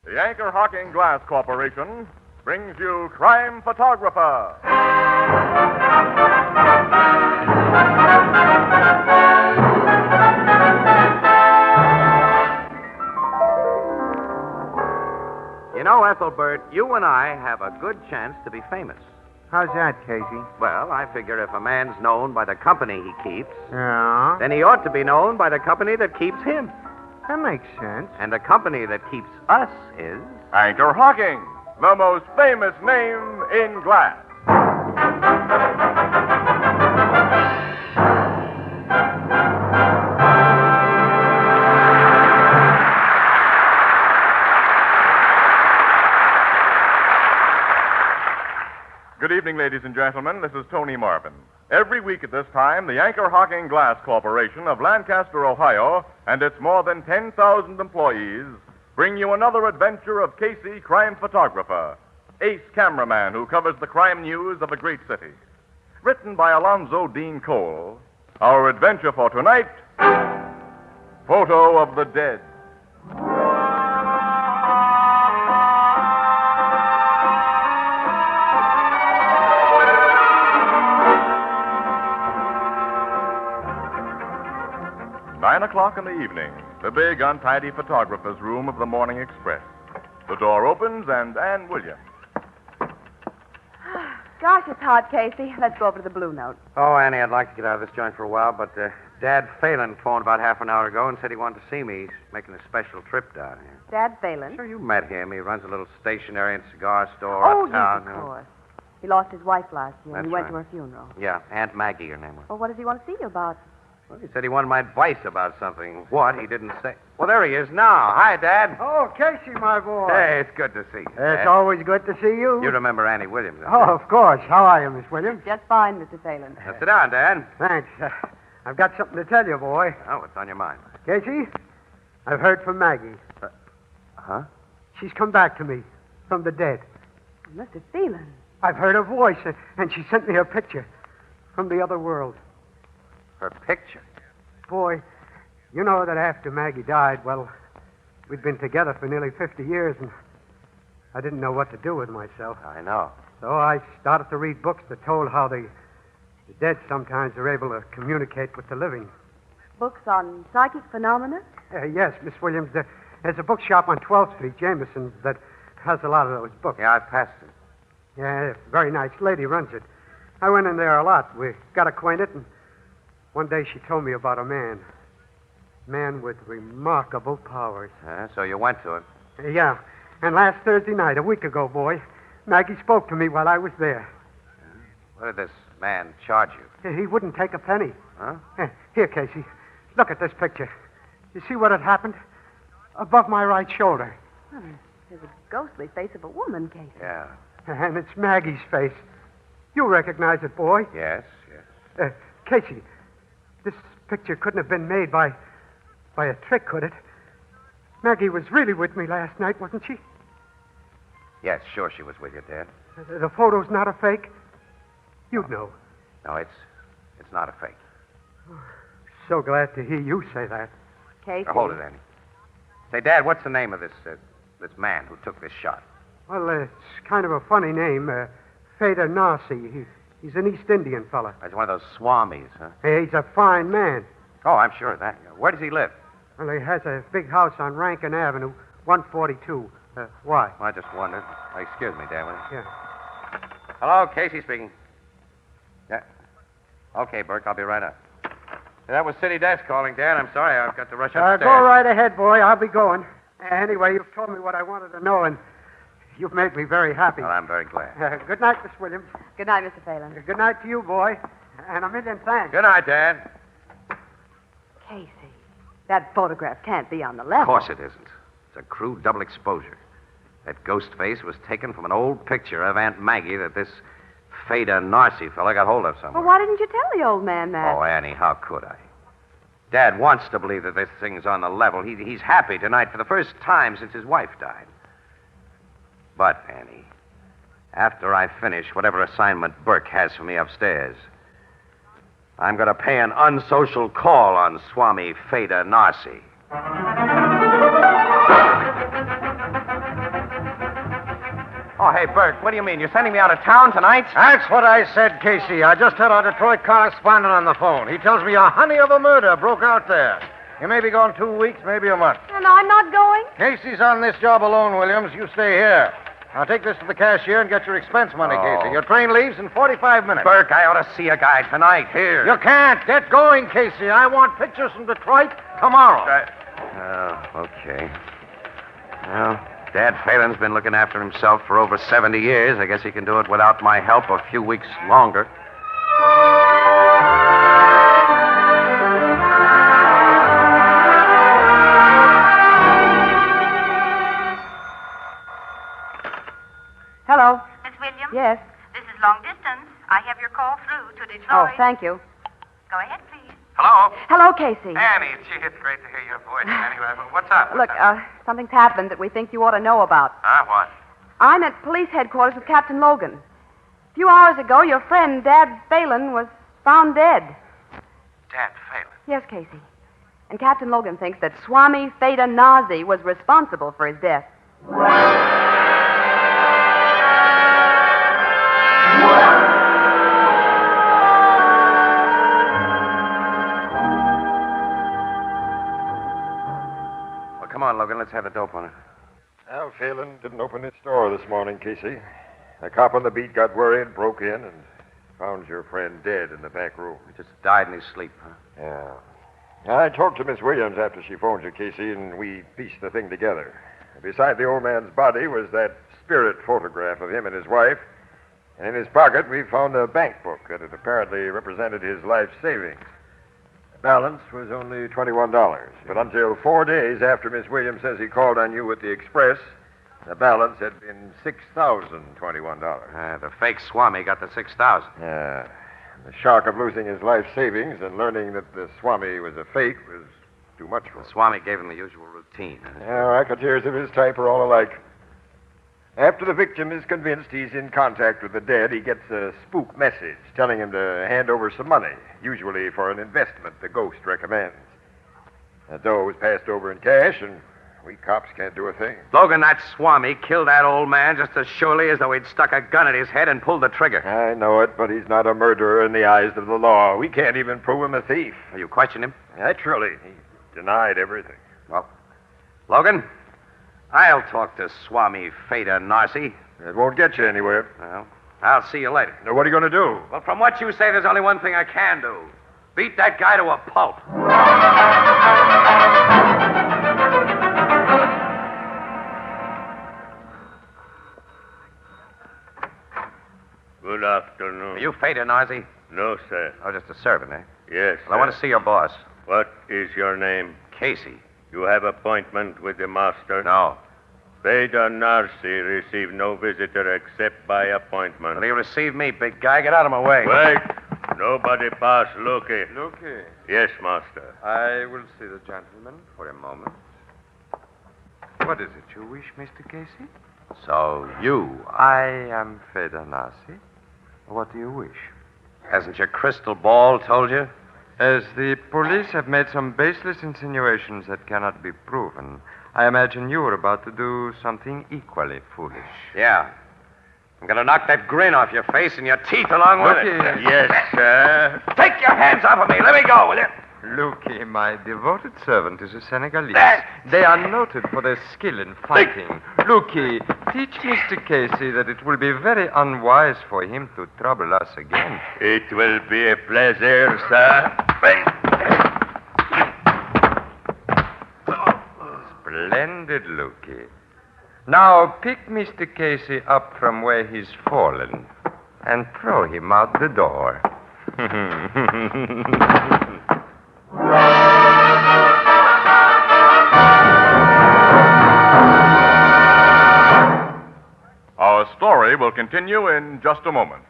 The Anchor Hocking Glass Corporation brings you Crime Photographer. You know, Ethelbert, you and I have a good chance to be famous. How's that, Casey? Well, I figure if a man's known by the company he keeps, Yeah? then he ought to be known by the company that keeps him. That makes sense. And the company that keeps us is... Anchor Hocking, the most famous name in glass. Good evening, ladies and gentlemen. This is Tony Marvin. Every week at this time, the Anchor Hocking Glass Corporation of Lancaster, Ohio, and its more than 10,000 employees bring you another adventure of Casey, crime photographer, ace cameraman who covers the crime news of a great city. Written by Alonzo Dean Cole, our adventure for tonight, Photo of the Dead. 9 o'clock in the evening, the big, untidy photographer's room of the Morning Express. The door opens, and Ann Williams. Gosh, it's hot, Casey. Let's go over to the Blue Note. Oh, Annie, I'd like to get out of this joint for a while, but Dad Phelan phoned about half an hour ago and said he wanted to see me. He's making a special trip down here. Dad Phelan? Sure, you met him. He runs a little stationery and cigar store Oh, uptown. yes, of course. He lost his wife last year, and That's he went right. to her funeral. Yeah, Aunt Maggie, her name was. Well, what does he want to see you about? Well, he said he wanted my advice about something. What? He didn't say. Well, there he is now. Hi, Dad. Oh, Casey, my boy. Hey, it's good to see you. It's Dad. always good to see you. You remember Annie Williams, don't Oh, you? of course. How are you, Miss Williams? Just fine, Mr. Phelan. Now, sit down, Dad. Thanks. I've got something to tell you, boy. Oh, what's on your mind? Casey, I've heard from Maggie. Huh? She's come back to me from the dead. Mr. Phelan. I've heard her voice, and she sent me her picture from the other world. Her picture. Boy, you know that after Maggie died, well, we'd been together for nearly 50 years, and I didn't know what to do with myself. I know. So I started to read books that told how the dead sometimes are able to communicate with the living. Books on psychic phenomena? Yes, Miss Williams, there's a bookshop on 12th Street, Jameson's, that has a lot of those books. Yeah, I've passed it. Yeah, very nice lady runs it. I went in there a lot. We got acquainted, and one day she told me about a man with remarkable powers. So you went to it. Yeah, and last Thursday night, a week ago, boy, Maggie spoke to me while I was there. What did this man charge you? He wouldn't take a penny. Huh? Here, Casey, look at this picture. You see what had happened? Above my right shoulder. Well, there's a ghostly face of a woman, Casey. Yeah. And it's Maggie's face. You recognize it, boy. Yes, yes. Casey, this picture couldn't have been made by a trick, could it? Maggie was really with me last night, wasn't she? Yes, sure she was with you, Dad. The photo's not a fake? You'd know. No, it's not a fake. So glad to hear you say that. Casey. Now, hold it, Annie. Say, Dad, what's the name of this man who took this shot? Well, it's kind of a funny name. Feda Narsi. He's an East Indian fella. It's one of those swamis, huh? Hey, he's a fine man. Oh, I'm sure of that. Where does he live? Well, he has a big house on Rankin Avenue, 142. Why? Well, I just wondered. Excuse me, Dad. Will you? Yeah. Hello, Casey speaking. Yeah. Okay, Burke, I'll be right up. That was City Desk calling, Dad. I'm sorry, I've got to rush upstairs. Go right ahead, boy. I'll be going. Anyway, you've told me what I wanted to know, and you've made me very happy. Well, I'm very glad. Good night, Miss Williams. Good night, Mr. Phelan. Good night to you, boy. And a million thanks. Good night, Dad. Casey, that photograph can't be on the level. Of course it isn't. It's a crude double exposure. That ghost face was taken from an old picture of Aunt Maggie that this Feda Narsi fella got hold of somewhere. Well, why didn't you tell the old man that? Oh, Annie, how could I? Dad wants to believe that this thing's on the level. He's happy tonight for the first time since his wife died. But, Annie, after I finish whatever assignment Burke has for me upstairs, I'm going to pay an unsocial call on Swami Feda Narsi. Oh, hey, Bert, what do you mean? You're sending me out of town tonight? That's what I said, Casey. I just had our Detroit correspondent on the phone. He tells me a honey of a murder broke out there. You may be gone 2 weeks, maybe a month. And I'm not going? Casey's on this job alone, Williams. You stay here. I'll take this to the cashier and get your expense money, Casey. Your train leaves in 45 minutes. Burke, I ought to see a guy tonight. Here. You can't. Get going, Casey. I want pictures from Detroit tomorrow. Okay. Well, Dad Phelan's been looking after himself for over 70 years. I guess he can do it without my help a few weeks longer. Hello. Miss Williams? Yes. This is long distance. I have your call through to Detroit. Oh, thank you. Go ahead, please. Hello? Hello, Casey. Annie, gee, it's great to hear your voice. Anyway, what's up? Look, something's happened that we think you ought to know about. What? I'm at police headquarters with Captain Logan. A few hours ago, your friend, Dad Phelan, was found dead. Dad Phelan? Yes, Casey. And Captain Logan thinks that Swami Feda Nazi was responsible for his death. Well, come on, Logan. Let's have the dope on it. Al Phelan didn't open his store this morning, Casey. A cop on the beat got worried, broke in, and found your friend dead in the back room. He just died in his sleep, huh? Yeah. I talked to Miss Williams after she phoned you, Casey, and we pieced the thing together. Beside the old man's body was that spirit photograph of him and his wife. And in his pocket, we found a bank book that had apparently represented his life savings. The balance was only $21. But until 4 days after Miss Williams says he called on you with the express, the balance had been $6,021. The fake Swami got the 6,000. Yeah. The shock of losing his life savings and learning that the Swami was a fake was too much for him. The Swami gave him the usual routine. Yeah, racketeers of his type are all alike. After the victim is convinced he's in contact with the dead, he gets a spook message telling him to hand over some money, usually for an investment the ghost recommends. The dough was passed over in cash, and we cops can't do a thing. Logan, that Swami killed that old man just as surely as though he'd stuck a gun at his head and pulled the trigger. I know it, but he's not a murderer in the eyes of the law. We can't even prove him a thief. You question him? Naturally. He denied everything. Well, Logan, I'll talk to Swami Feda Narsi. It won't get you anywhere. Well, I'll see you later. Now, what are you going to do? Well, from what you say, there's only one thing I can do. Beat that guy to a pulp. Good afternoon. Are you Feda Narsi? No, sir. Oh, just a servant, eh? Yes, Well, I want to see your boss. What is your name? Casey. You have appointment with the master? No. Veda Narsi received no visitor except by appointment. Will you receive me, big guy? Get out of my way. Wait. Nobody pass Lucky. Lucky, Yes, master. I will see the gentleman for a moment. What is it you wish, Mr. Casey? So, you... I am Feda Nasi. What do you wish? Hasn't your crystal ball told you? As the police have made some baseless insinuations that cannot be proven, I imagine you are about to do something equally foolish. Yeah. I'm going to knock that grin off your face and your teeth along with it. Lucky. Yes, sir. Take your hands off of me. Let me go, will you? Lucky, my devoted servant, is a Senegalese. That- They are noted for their skill in fighting. Lucky, teach Mr. Casey that it will be very unwise for him to trouble us again. It will be a pleasure, sir. Splendid, Lucky. Now pick Mr. Casey up from where he's fallen and throw him out the door. Our story will continue in just a moment.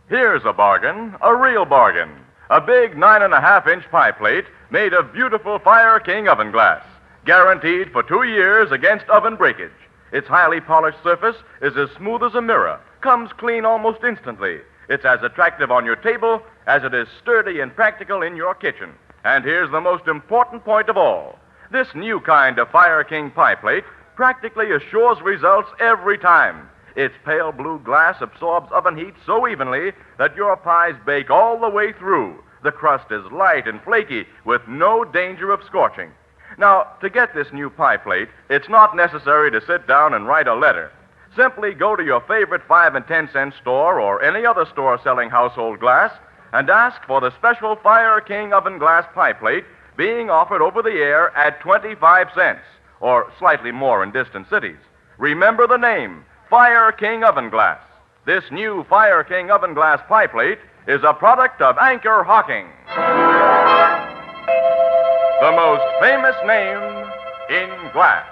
Here's a bargain, a real bargain. A big 9.5-inch pie plate made of beautiful Fire King oven glass, guaranteed for 2 years against oven breakage. Its highly polished surface is as smooth as a mirror, comes clean almost instantly. It's as attractive on your table as it is sturdy and practical in your kitchen. And here's the most important point of all. This new kind of Fire King pie plate practically assures results every time. Its pale blue glass absorbs oven heat so evenly that your pies bake all the way through. The crust is light and flaky with no danger of scorching. Now, to get this new pie plate, it's not necessary to sit down and write a letter. Simply go to your favorite 5 and 10 cent store or any other store selling household glass and ask for the special Fire King oven glass pie plate being offered over the air at 25 cents, or slightly more in distant cities. Remember the name, Fire King oven glass. This new Fire King oven glass pie plate is a product of Anchor Hocking, the most famous name in glass.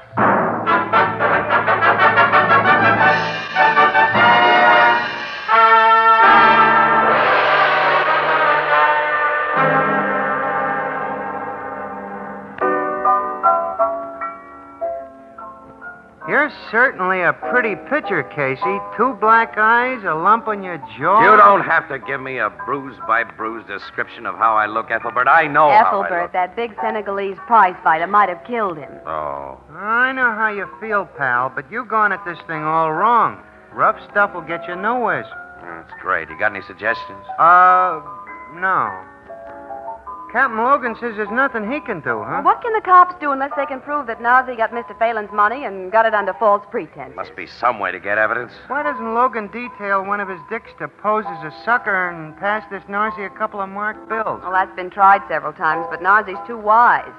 You're certainly a pretty picture, Casey. 2 black eyes, a lump on your jaw. You don't have to give me a bruise-by-bruise description of how I look, Ethelbert. I know how I Ethelbert, look. that big Senegalese prize fighter might have killed him. Oh. I know how you feel, pal, but you've gone at this thing all wrong. Rough stuff will get you nowhere. That's great. You got any suggestions? No. Captain Logan says there's nothing he can do, huh? Well, what can the cops do unless they can prove that Nazi got Mr. Phelan's money and got it under false pretense? Must be some way to get evidence. Why doesn't Logan detail one of his dicks to pose as a sucker and pass this Nazi a couple of marked bills? Well, that's been tried several times, but Nazi's too wise.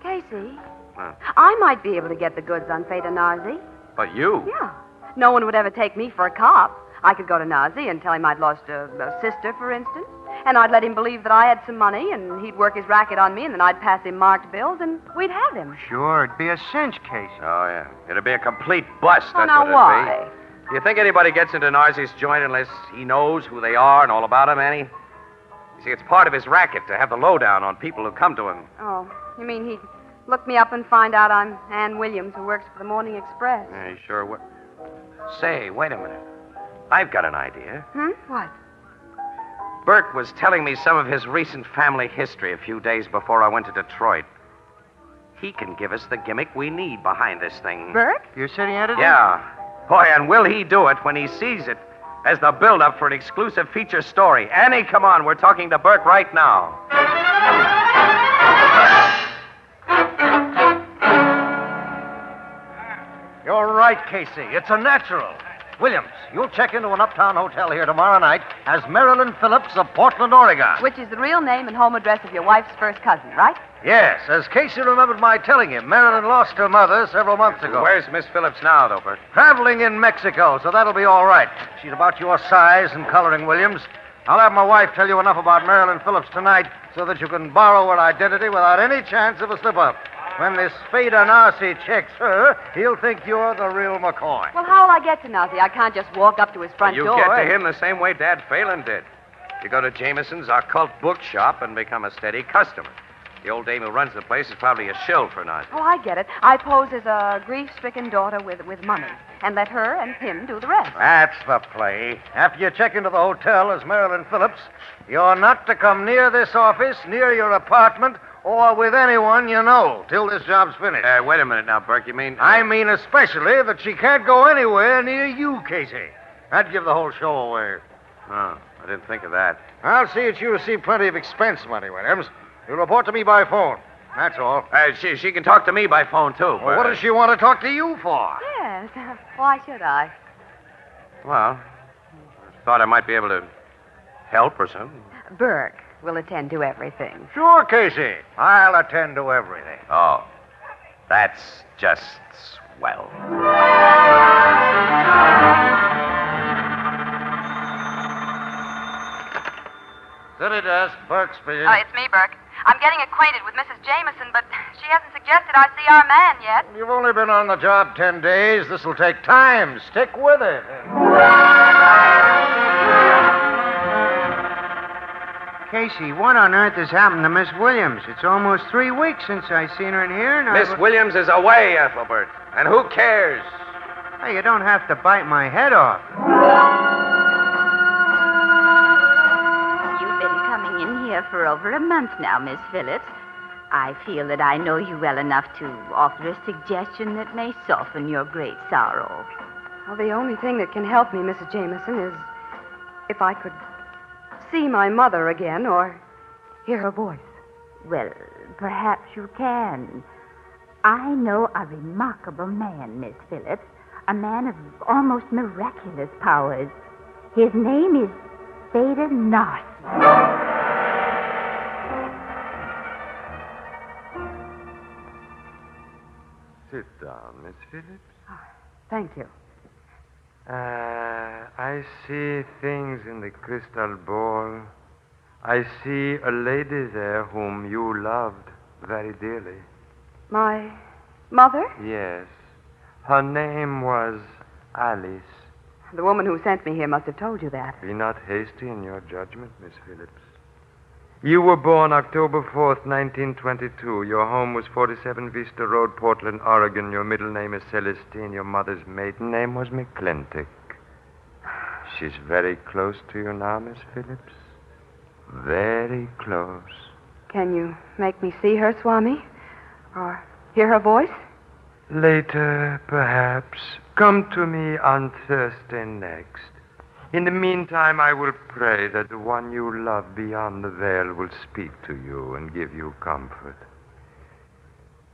Casey, Huh. I might be able to get the goods on Fata Nazi. But you? Yeah. No one would ever take me for a cop. I could go to Nazi and tell him I'd lost a sister, for instance. And I'd let him believe that I had some money, and he'd work his racket on me, and then I'd pass him marked bills, and we'd have him. Sure, it'd be a cinch, Casey. Oh, yeah. It'd be a complete bust, Oh, that's now what it'd why? be. Do you think anybody gets into Narzi's joint unless he knows who they are and all about them, Annie? You see, it's part of his racket to have the lowdown on people who come to him. Oh, you mean he'd look me up and find out I'm Ann Williams, who works for the Morning Express? Yeah, he sure would. Say, wait a minute. I've got an idea. What? Burke was telling me some of his recent family history a few days before I went to Detroit. He can give us the gimmick we need behind this thing. Burke? Your city editor? Yeah. Boy, and will he do it when he sees it as the build-up for an exclusive feature story. Annie, come on. We're talking to Burke right now. You're right, Casey. It's a natural. Williams, you'll check into an uptown hotel here tomorrow night as Marilyn Phillips of Portland, Oregon. Which is the real name and home address of your wife's first cousin, right? Yes, as Casey remembered my telling him, Marilyn lost her mother several months ago. Where's Miss Phillips now, though, Burke? Traveling in Mexico, so that'll be all right. She's about your size and coloring, Williams. I'll have my wife tell you enough about Marilyn Phillips tonight so that you can borrow her identity without any chance of a slip-up. When this Fada Narcy checks her, he'll think you're the real McCoy. Well, how'll I get to Nazi? I can't just walk up to his front You door. get to him the same way Dad Phelan did. You go to Jameson's occult bookshop and become a steady customer. The old dame who runs the place is probably a shill for Nazi. Oh, I get it. I pose as a grief-stricken daughter with money and let her and him do the rest. That's the play. After you check into the hotel as Marilyn Phillips, you're not to come near this office, near your apartment, or with anyone you know till this job's finished. Wait a minute now, Burke. You mean... I mean especially that she can't go anywhere near you, Casey. That'd give the whole show away. Oh, I didn't think of that. I'll see that you receive plenty of expense money, Williams. You'll report to me by phone. That's all. She can talk to me by phone, too. Well, what does she want to talk to you for? Yes. Why should I? Well, I thought I might be able to help or something. Burke will attend to everything. Sure, Casey. I'll attend to everything. Oh, that's just swell. City desk, Burke speaking. It's me, Burke. I'm getting acquainted with Mrs. Jameson, but she hasn't suggested I see our man yet. You've only been on the job 10 days. This'll take time. Stick with it. Casey, what on earth has happened to Miss Williams? It's almost 3 weeks since I seen her in here, and Miss Williams is away, Ethelbert. And who cares? Hey, you don't have to bite my head off. You've been coming in here for over a month now, Miss Phillips. I feel that I know you well enough to offer a suggestion that may soften your great sorrow. Well, the only thing that can help me, Mrs. Jameson, is if I could see my mother again or hear her voice. Well, perhaps you can. I know a remarkable man, Miss Phillips, a man of almost miraculous powers. His name is Theda Narcy. Sit down, Miss Phillips. Thank you. I see things in the crystal ball. I see a lady there whom you loved very dearly. My mother? Yes. Her name was Alice. The woman who sent me here must have told you that. Be not hasty in your judgment, Miss Phillips. You were born October 4th, 1922. Your home was 47 Vista Road, Portland, Oregon. Your middle name is Celestine. Your mother's maiden name was McClintock. She's very close to you now, Miss Phillips. Very close. Can you make me see her, Swami? Or hear her voice? Later, perhaps. Come to me on Thursday next. In the meantime, I will pray that the one you love beyond the veil will speak to you and give you comfort.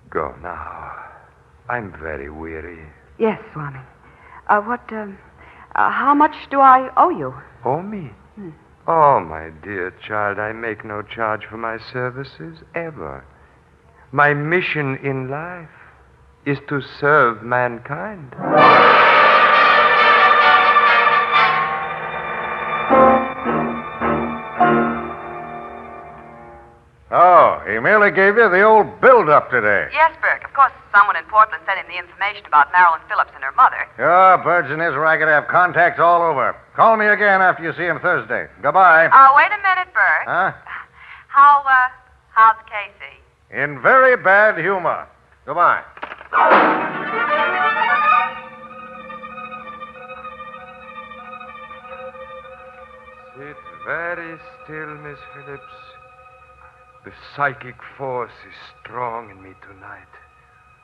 Go now. I'm very weary. Yes, Swami. How much do I owe you? Oh, me? Oh, my dear child, I make no charge for my services, ever. My mission in life is to serve mankind. Oh, he merely gave you the old build-up today. Yes, Burke. Of course, someone in Portland sent him the information about Marilyn Phillips and her mother. Yeah, Birds and his racket have contacts all over. Call me again after you see him Thursday. Goodbye. Wait a minute, Burke. Huh? How's Casey? In very bad humor. Goodbye. Sit very still, Miss Phillips. The psychic force is strong in me tonight.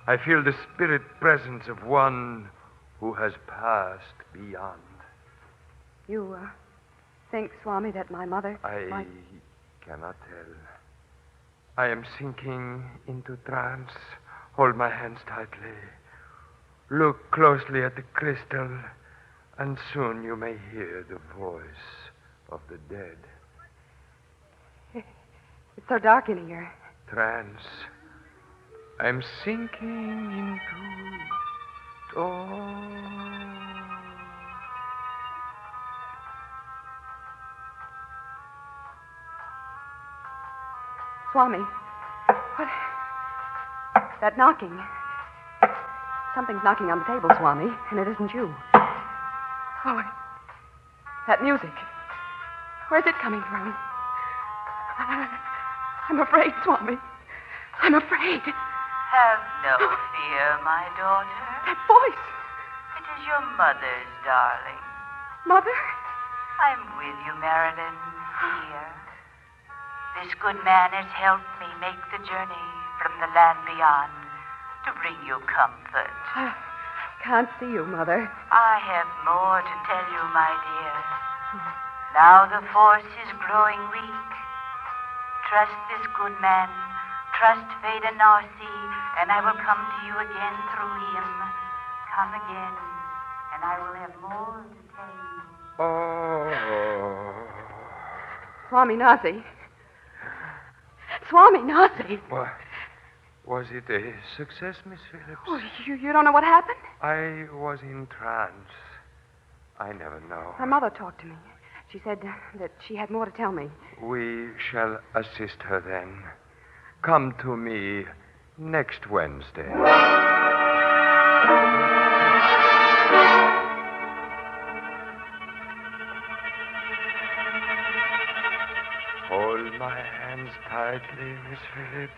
I feel the spirit presence of one who has passed beyond. You, think, Swami, that my mother... I cannot tell. I am sinking into trance. Hold my hands tightly. Look closely at the crystal, and soon you may hear the voice of the dead. It's so dark in here. Trance. I'm sinking into... Swami, what? That knocking. Something's knocking on the table, Swami, and it isn't you. Oh, that music. Where's it coming from? I'm afraid, Swami. I'm afraid. Have no fear, my daughter. That voice. It is your mother's, darling. Mother? I'm with you, Marilyn, here. This good man has helped me make the journey from the land beyond to bring you comfort. I can't see you, Mother. I have more to tell you, my dear. Now the force is growing weak. Trust this good man. Trust Theda Narcy, and I will come to you again through him. Come again, and I will have more to tell you. Oh. Swami Narcy. Swami Narcy. What? Was it a success, Miss Phillips? Oh, you don't know what happened? I was in trance. I never know. My mother talked to me. She said that she had more to tell me. We shall assist her then. Come to me next Wednesday. Hold my hands tightly, Miss Phillips.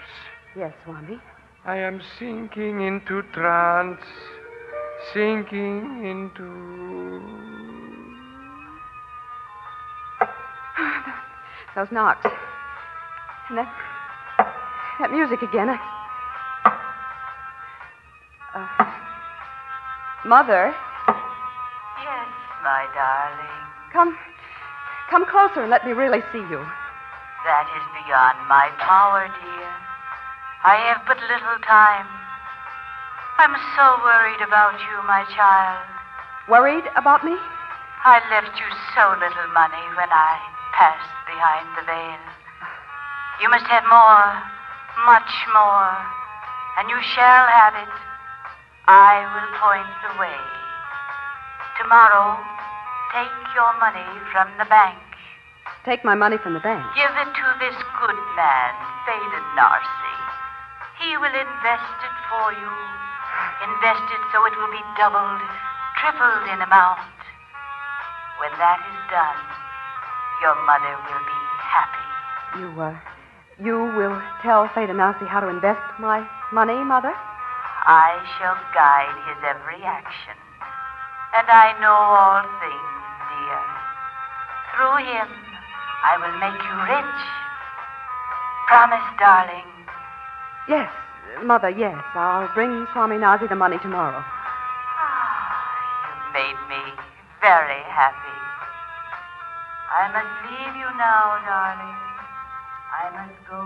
Yes, Swami. I am sinking into trance. Sinking into... Those knocks. And that music again. Mother, Yes, my darling. come closer and let me really see you. That is beyond my power, dear. I have but little time. I'm so worried about you, my child. Worried about me? I left you so little money when I passed behind the veil. You must have more, much more, and you shall have it. I will point the way. Tomorrow, take your money from the bank. Take my money from the bank. Give it to this good man, Faded Narcy. He will invest it for you. Invest it so it will be doubled, tripled in amount. When that is done, your mother will be happy. You will tell Fadenasi how to invest my money, Mother? I shall guide his every action. And I know all things, dear. Through him, I will make you rich. Promise, darling. Yes, Mother, yes. I'll bring Swami Nazi the money tomorrow. You've made me very happy. I must leave you now, darling. I must go.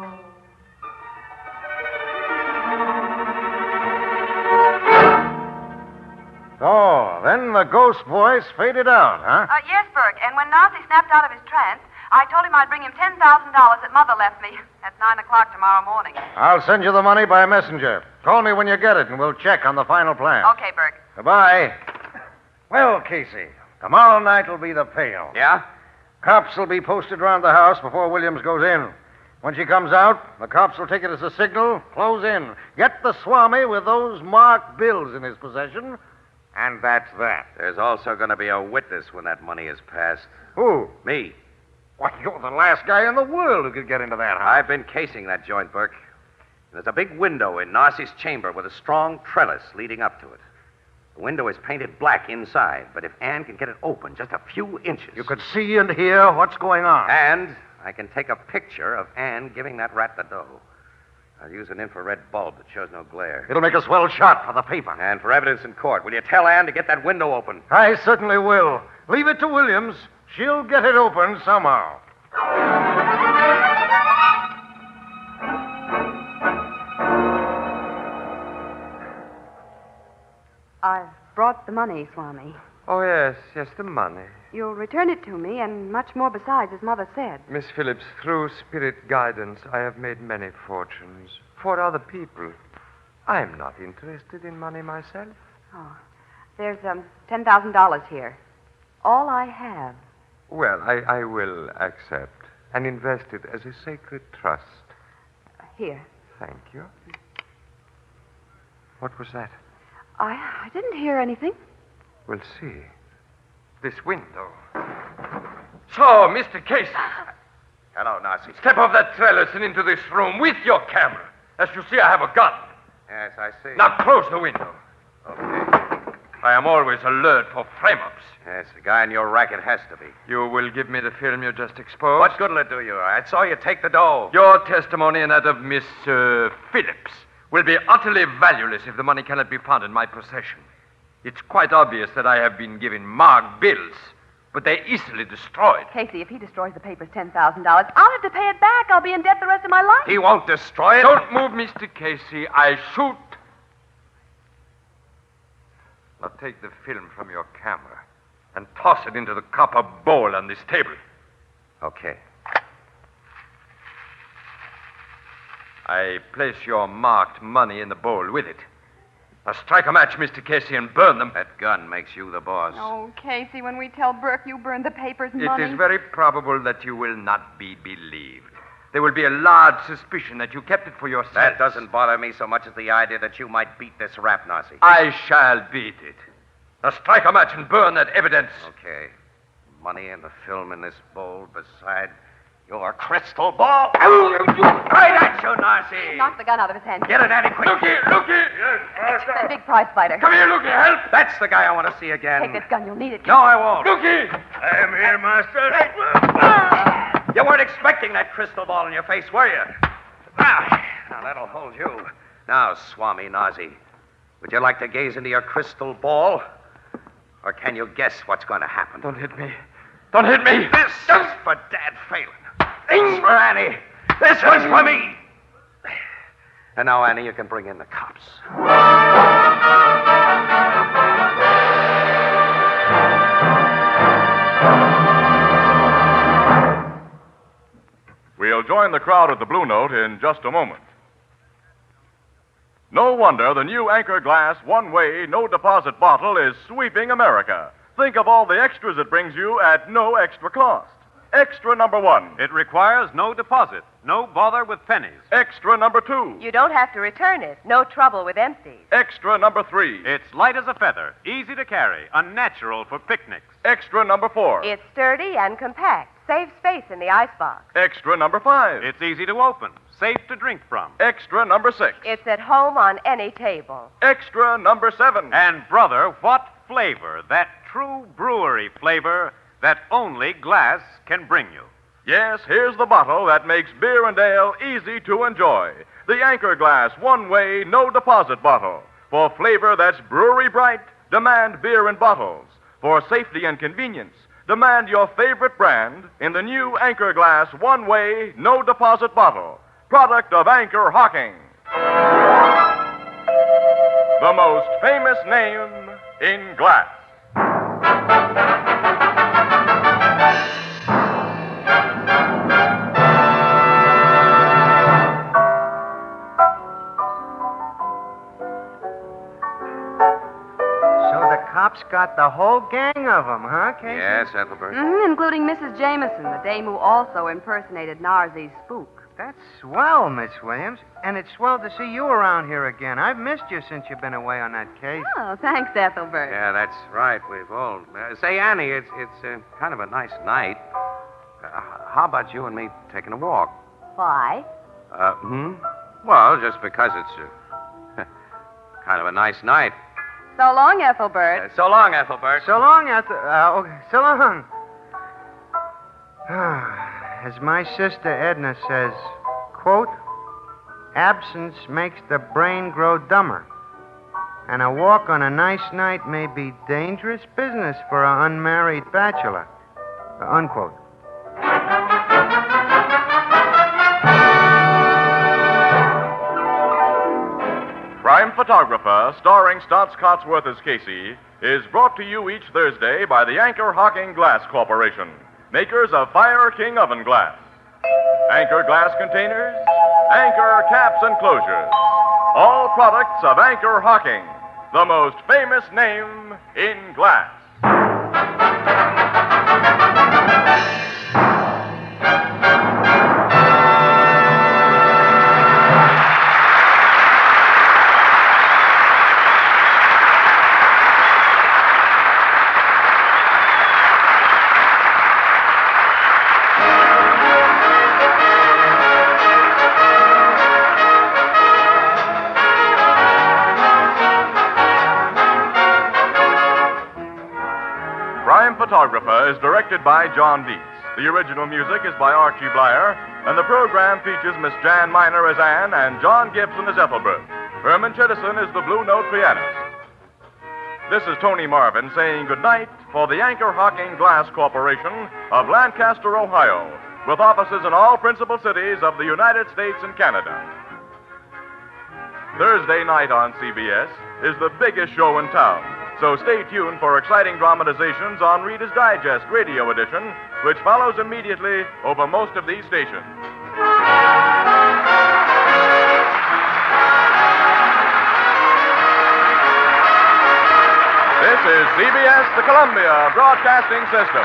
So, then the ghost voice faded out, huh? Yes, Burke. And when Nazi snapped out of his trance, I told him I'd bring him $10,000 that Mother left me at 9 o'clock tomorrow morning. I'll send you the money by messenger. Call me when you get it, and we'll check on the final plan. Okay, Burke. Goodbye. Well, Casey, tomorrow night will be the payout. Yeah? Cops will be posted around the house before Williams goes in. When she comes out, the cops will take it as a signal, close in, get the Swami with those marked bills in his possession, and that's that. There's also going to be a witness when that money is passed. Who? Me. Why, you're the last guy in the world who could get into that house. I've been casing that joint, Burke. There's a big window in Narcy's chamber with a strong trellis leading up to it. The window is painted black inside, but if Anne can get it open just a few inches... You could see and hear what's going on. And I can take a picture of Anne giving that rat the dough. I'll use an infrared bulb that shows no glare. It'll make a swell shot for the paper. And for evidence in court, will you tell Anne to get that window open? I certainly will. Leave it to Williams. She'll get it open somehow. I've brought the money, Swami. Oh, yes, the money. You'll return it to me, and much more besides, as Mother said. Miss Phillips, through spirit guidance, I have made many fortunes for other people. I'm not interested in money myself. Oh, there's $10,000 here. All I have. Well, I will accept and invest it as a sacred trust. Here. Thank you. What was that? I didn't hear anything. We'll see. This window. So, Mr. Casey. Hello, Narcy. Step off that trellis and into this room with your camera. As you see, I have a gun. Yes, I see. Now close the window. Okay. I am always alert for frame-ups. Yes, the guy in your racket has to be. You will give me the film you just exposed? What good'll it do you? I saw you take the dough. Your testimony and that of Miss Phillips will be utterly valueless if the money cannot be found in my possession. It's quite obvious that I have been given marked bills, but they're easily destroyed. Casey, if he destroys the papers $10,000, I'll have to pay it back. I'll be in debt the rest of my life. He won't destroy it. Don't move, Mr. Casey. I shoot. Now take the film from your camera and toss it into the copper bowl on this table. Okay. I place your marked money in the bowl with it. Now strike a match, Mr. Casey, and burn them. That gun makes you the boss. Oh, Casey, when we tell Burke you burned the papers and It money... is very probable that you will not be believed. There will be a large suspicion that you kept it for yourself. That doesn't bother me so much as the idea that you might beat this rap, Narcy. I shall beat it. Now strike a match and burn that evidence. Okay. Money and the film in this bowl beside your crystal ball. Right at you, Narcy. Knock the gun out of his hand. Get it, Annie, quick. Looky! That big prize fighter. Come here, Looky, help! That's the guy I want to see again. Take this gun. You'll need it. No, I won't. Looky! I am here, master. You weren't expecting that crystal ball in your face, were you? Now, that'll hold you. Now, Swami Nazi, would you like to gaze into your crystal ball? Or can you guess what's going to happen? Don't hit me. Don't hit me. This is for Dad Phelan. This for Annie. This one's for me. And now, Annie, you can bring in the cops. We'll join the crowd at the Blue Note in just a moment. No wonder the new Anchor Glass one-way, no-deposit bottle is sweeping America. Think of all the extras it brings you at no extra cost. Extra number 1. It requires no deposit, no bother with pennies. Extra number 2. You don't have to return it. No trouble with empties. Extra number 3. It's light as a feather, easy to carry, unnatural for picnics. Extra number 4. It's sturdy and compact. Saves space in the icebox. Extra number 5. It's easy to open, safe to drink from. Extra number 6. It's at home on any table. Extra number 7. And, brother, what flavor, that true brewery flavor that only glass can bring you. Yes, here's the bottle that makes beer and ale easy to enjoy. The Anchor Glass one-way, no-deposit bottle. For flavor that's brewery bright, demand beer in bottles. For safety and convenience, demand your favorite brand in the new Anchor Glass one-way, no-deposit bottle. Product of Anchor Hocking. The most famous name in glass. Cops got the whole gang of them, huh, Casey? Yes, Ethelbert. Including Mrs. Jameson, the dame who also impersonated Narzi's spook. That's swell, Miss Williams. And it's swell to see you around here again. I've missed you since you've been away on that case. Oh, thanks, Ethelbert. Yeah, that's right. We've all... say, Annie, it's kind of a nice night. How about you and me taking a walk? Why? Well, just because it's kind of a nice night. So long, Ethelbert. So long, Ethelbert. So long, so long. As my sister Edna says, quote, absence makes the brain grow dumber. And a walk on a nice night may be dangerous business for an unmarried bachelor. Unquote. Crime Photographer, starring Stotts Cotsworth as Casey, is brought to you each Thursday by the Anchor Hocking Glass Corporation, makers of Fire King oven glass. Anchor glass containers, Anchor caps and closures. All products of Anchor Hocking, the most famous name in glass. Photographer is directed by John Dietz. The original music is by Archie Blyer, and the program features Miss Jan Miner as Anne and John Gibson as Ethelbert. Herman Chittison is the Blue Note pianist. This is Tony Marvin saying goodnight for the Anchor Hocking Glass Corporation of Lancaster, Ohio, with offices in all principal cities of the United States and Canada. Thursday night on CBS is the biggest show in town. So stay tuned for exciting dramatizations on Reader's Digest Radio Edition, which follows immediately over most of these stations. This is CBS, the Columbia Broadcasting System.